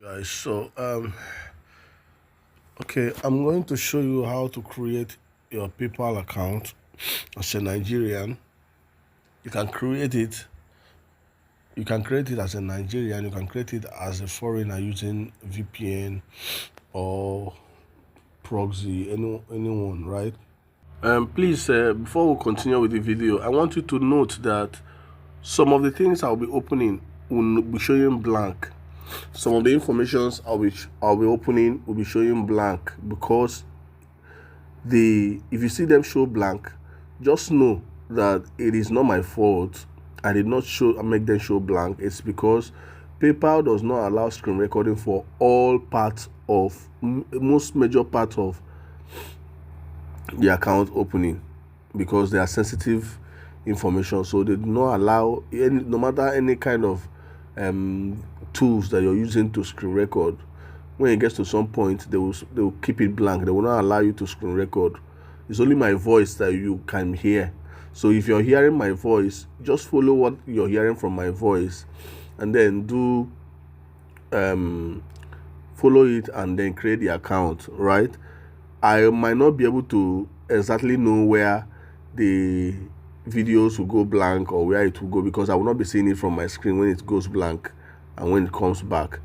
Guys, okay, I'm going to show you how to create your PayPal account as a Nigerian. You can create it. You can create it as a Nigerian. You can create it as a foreigner using VPN or proxy. Anyone, right? Please, before we continue with the video, I want you to note that some of the things I'll be opening will be showing blank. Some of the informations I'll be opening will be showing blank because if you see them show blank, just know that it is not my fault. I did not make them show blank. It's because PayPal does not allow screen recording for all parts of most major parts of the account opening, because they are sensitive information. So they do not allow no matter any kind of tools that you're using to screen record. When it gets to some point, they will keep it blank. They will not allow you to screen record. It's only my voice that you can hear. So if you're hearing my voice, just follow what you're hearing from my voice, and then um, follow it, and then create the account. Right? I might not be able to exactly know where the videos will go blank or where it will go, because I will not be seeing it from my screen when it goes blank and when it comes back.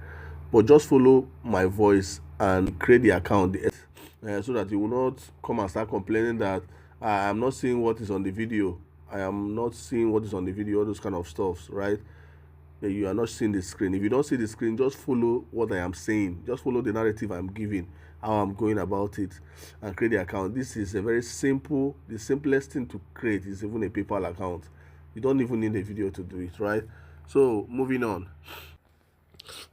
But just follow my voice and create the account, so that you will not come and start complaining that I am not seeing what is on the video. I am not seeing what is on the video, all those kind of stuff, right? You are not seeing the screen. If you don't see the screen, just follow what I am saying. Just follow the narrative I'm giving, how I'm going about it, and create the account. This is a very simple, the simplest thing to create is even a PayPal account. You don't even need a video to do it, right? So moving on.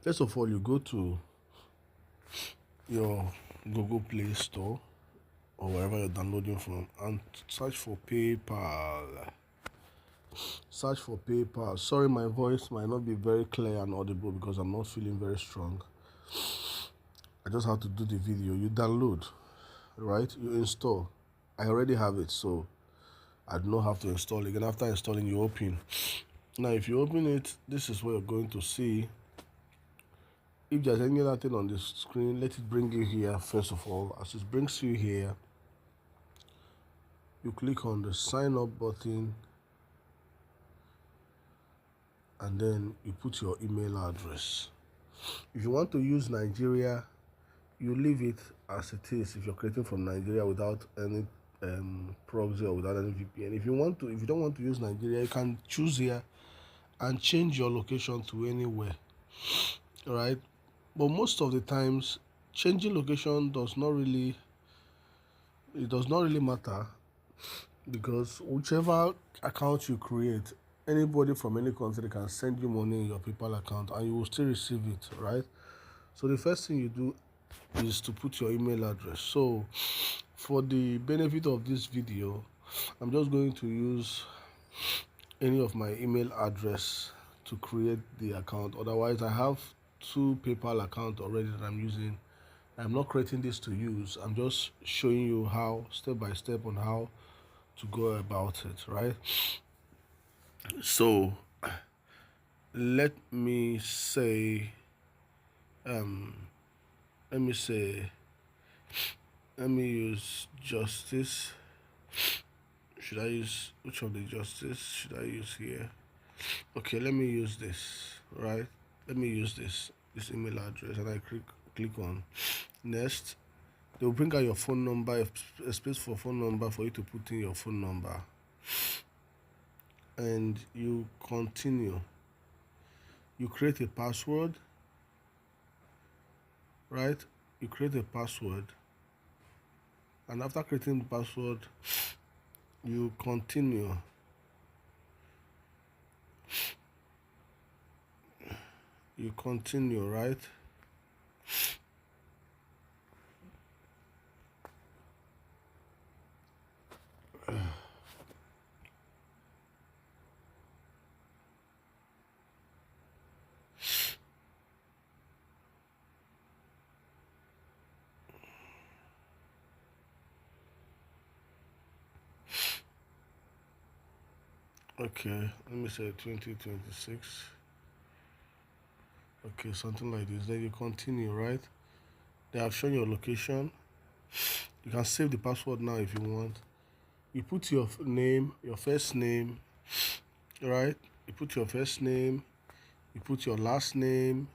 First of all, you go to your Google Play Store or wherever you're downloading from and search for PayPal. Search for PayPal. Sorry, my voice might not be very clear and audible because I'm not feeling very strong. I just have to do the video. You download, right? You install. I already have it, so I do not have to install again. After installing, you open. Now, if you open it, this is what you're going to see. If there's any other thing on the screen, let it bring you here first of all. As it brings you here, you click on the sign up button, and then you put your email address. If you want to use Nigeria, you leave it as it is. If you're creating from Nigeria without any proxy or without any VPN, if you don't want to use Nigeria, you can choose here and change your location to anywhere. All right, but most of the times, changing location does not really matter, because whichever account you create, anybody from any country can send you money in your PayPal account and you will still receive it, right? So the first thing you do is to put your email address. So for the benefit of this video, I'm just going to use any of my email address to create the account. Otherwise, I have two PayPal accounts already that I'm using. I'm not creating this to use. I'm just showing you how, step by step, on how to go about it, right? So let me say, um, let me say, let me use justice. Should I use, which of the justice should I use here? Okay, let me use this, right? Let me use this email address, and I click on next. They will bring out your phone number, a space for phone number for you to put in your phone number, and you continue. You create a password, right? You create a password, and after creating the password, you continue. You continue, right? Okay, let me say 2026. Okay, something like this. Then you continue, right? They have shown your location. You can save the password now if you want. You put your name, your first name, right? You put your first name, you put your last name,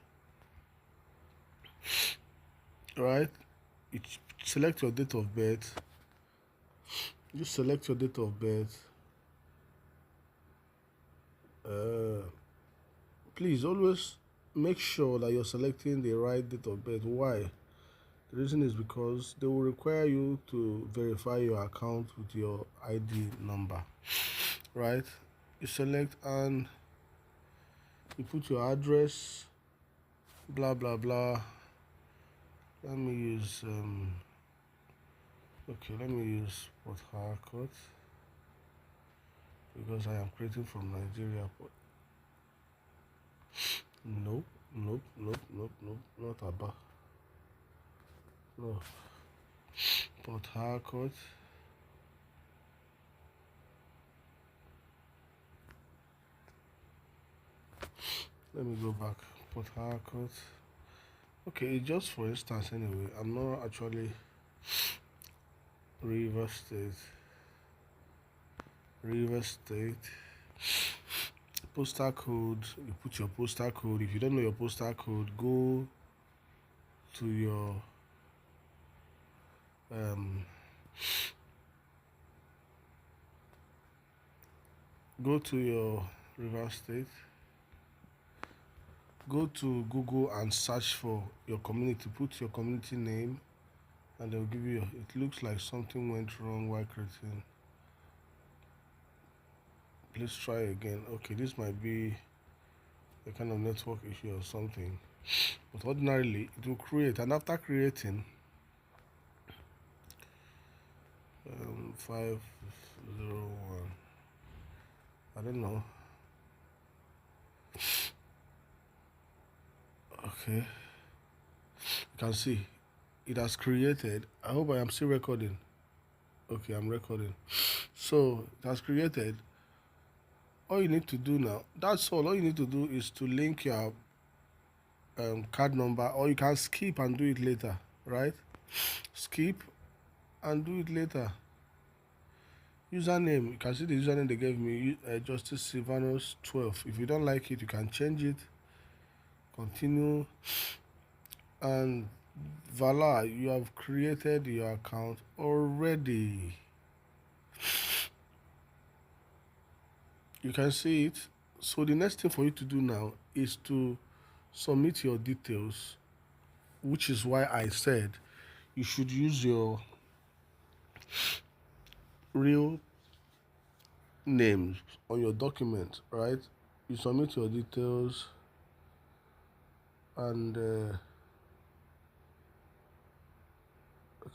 right? You select your date of birth. You select your date of birth. Please always make sure that you're selecting the right date of birth. Why? The reason is because they will require you to verify your account with your ID number, right? You select and you put your address, blah blah blah. Let me use okay, let me use Port Harcourt because I am creating from Nigeria. Nope, nope, nope, nope, nope, not Aba. No, Port Harcourt. Let me go back. Port Harcourt. Okay, just for instance, anyway, I'm not actually River State. River State. Postal code. You put your postal code. If you don't know your postal code, go to your River State. Go to Google and search for your community. Put your community name, and they'll give you. It looks like something went wrong while creating. Please try again. Okay, this might be a kind of network issue or something, but ordinarily it will create, and after creating 501, I don't know. Okay, you can see it has created. I hope I am still recording. Okay, I'm recording. So it has created. All you need to do now, that's all you need to do is to link your card number, or you can skip and do it later, right? Skip and do it later. Username, you can see the username they gave me, Justice Silvanos 12. If you don't like it, you can change it. Continue, and voila, you have created your account already. You can see it. So the next thing for you to do now is to submit your details, which is why I said you should use your real names on your document, right? You submit your details, and okay,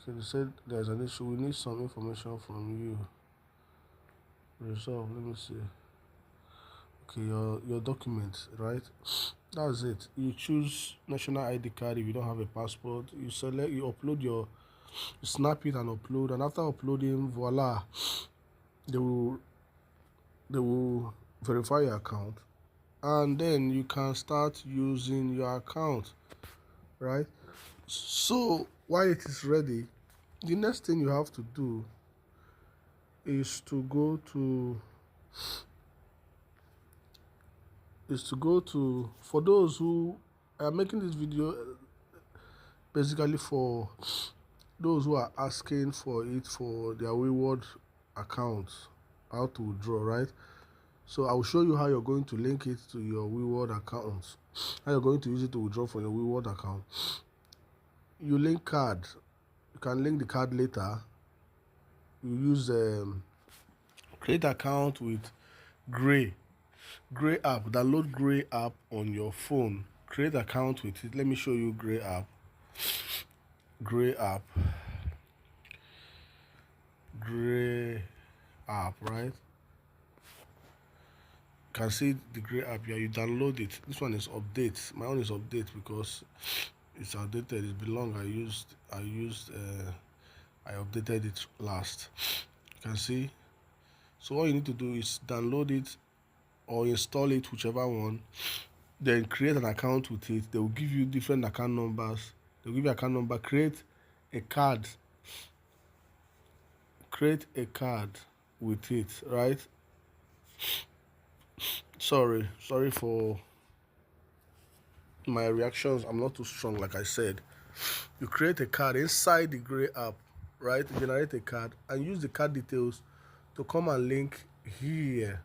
they said there's an issue. We need some information from you. Resolve. Let me see. Okay, your document, right? That's it. You choose national ID card if you don't have a passport. You select, you upload you snap it and upload, and after uploading, voila, they will verify your account, and then you can start using your account, right? So while it is ready, the next thing you have to do is to go to for those who are making this video, basically for those who are asking for it for their WeWard accounts, how to withdraw, right? So I will show you how you're going to link it to your WeWard account, how you're going to use it to withdraw from your WeWard account. You link card. You can link the card later. You use create account with Gray app. Download Gray app on your phone. Create account with it. Let me show you Gray app. Gray app, right? You can see the Gray app here. You download it. This one is update. My own is update because it's outdated. It's been long. I updated it last. You can see. So all you need to do is download it or install it, whichever one. then create an account with it. They will give you different account numbers. They'll give you account number, create a card with it, right? Sorry for my reactions. I'm not too strong, like I said. You create a card inside the gray app, right? Generate a card and use the card details to come and link here.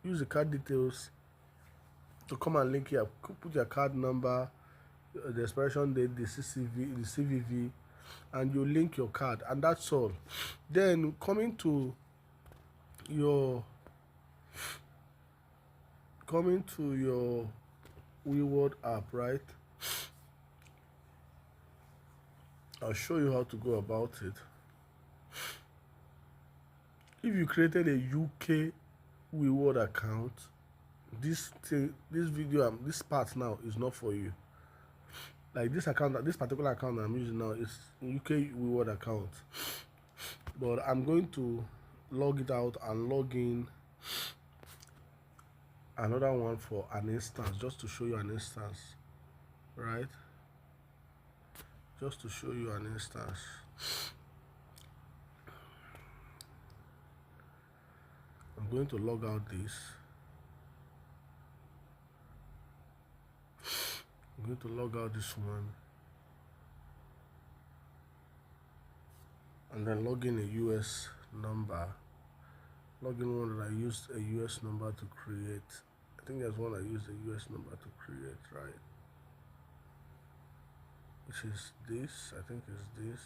Use the card details to come and link here. Put your card number, the expiration date, the CVV, and you link your card, and that's all. Then coming to your WeWard app, right? I'll show you how to go about it. If you created a UK WeWard account, this part now is not for you. Like this particular account I'm using now is UK WeWard account, but I'm going to log it out and log in another one for an instance, just to show you an instance, right? Just to show you an instance. I'm going to log out this. I'm going to log out this one and then log in a US number. Log in one that I used a US number to create. I think there's one I used a US number to create, right? Which is this. I think it's this.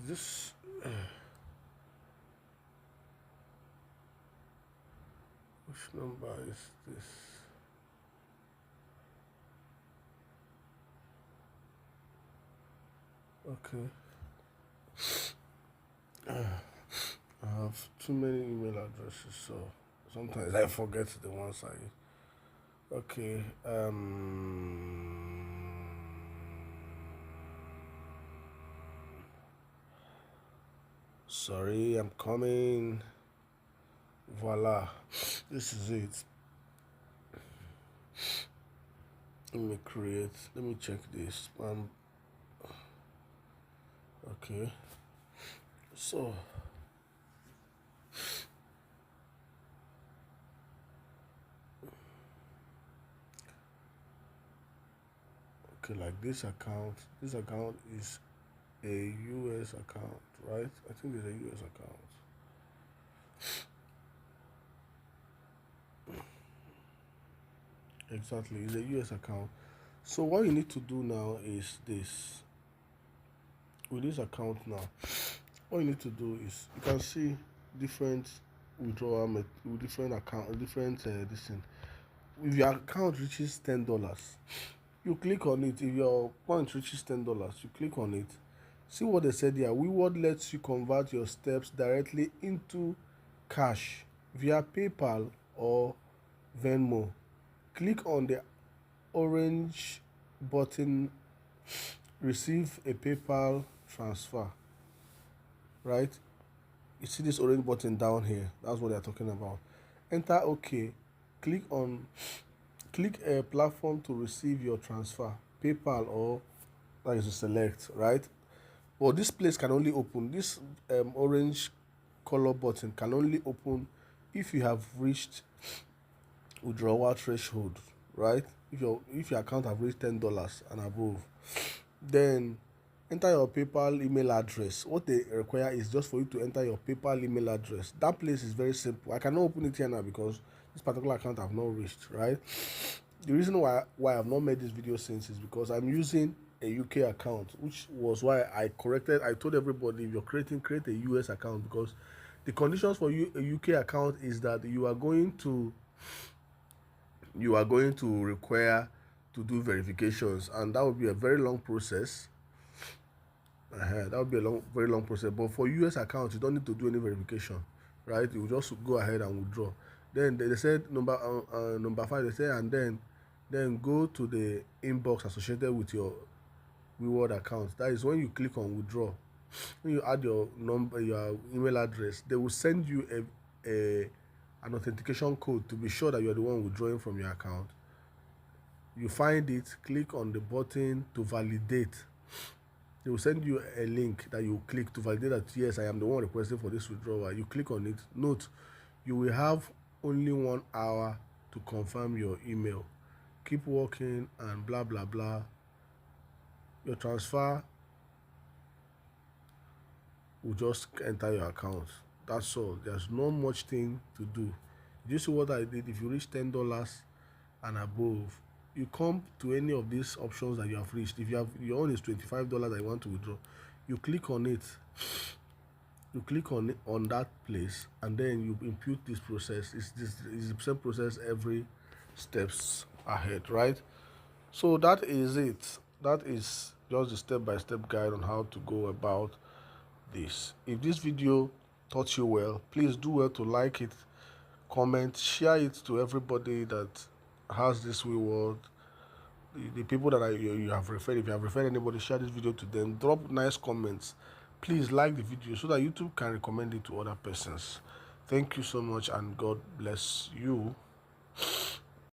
This. Which number is this? Okay. I have too many email addresses, so sometimes I forget the ones I use. Okay. Sorry, I'm coming. Voila. This is it. Let me check this. Okay. So okay, like this account is a US account, right? I think it's a US account. Exactly, it's a US account. So what you need to do now is this. With this account now, what you need to do is, you can see different withdrawal with different account, different this thing. If your account reaches $10, you click on it. If your point reaches $10, you click on it. See what they said here. WeWard lets you convert your steps directly into cash via PayPal or Venmo. Click on the orange button, receive a PayPal transfer, right? You see this orange button down here, that's what they're talking about. Enter OK. Click a platform to receive your transfer, PayPal or that is to select, right? Well, this place can only open, this orange color button can only open if you have reached withdrawal threshold, right? If your account have reached $10 and above, then enter your PayPal email address. What they require is just for you to enter your PayPal email address. That place is very simple. I cannot open it here now because this particular account I've not reached, right? The reason why I've not made this video since is because I'm using a UK account, which was why I told everybody, if you're create a US account, because the conditions for a UK account is that you are going to require to do verifications, and that would be a very long process. That would be a very long process. But for US accounts, you don't need to do any verification, right? You just go ahead and withdraw. Then they said number 5. They say, and then go to the inbox associated with your WeWard account. That is when you click on withdraw. when you add your number, your email address, they will send you an authentication code to be sure that you're the one withdrawing from your account. You find it, click on the button to validate. They will send you a link that you click to validate that yes, I am the one requesting for this withdrawal. You click on it. Note, you will have only 1 hour to confirm your email. Keep working and blah blah blah. Your transfer will just enter your account. That's all. There's not much thing to do. You see what I did? If you reach $10 and above, you come to any of these options that you have reached. If you have your own is $25 that you want to withdraw, you click on it. You click on it, on that place, and then you impute this process. It's the same process every steps ahead, right? So that is it. That is just the step-by-step guide on how to go about this. If this video taught you well, please do well to like it, comment, share it to everybody that has this WeWard. The people that you have referred, if you have referred anybody, share this video to them. Drop nice comments. Please like the video so that YouTube can recommend it to other persons. Thank you so much and God bless you.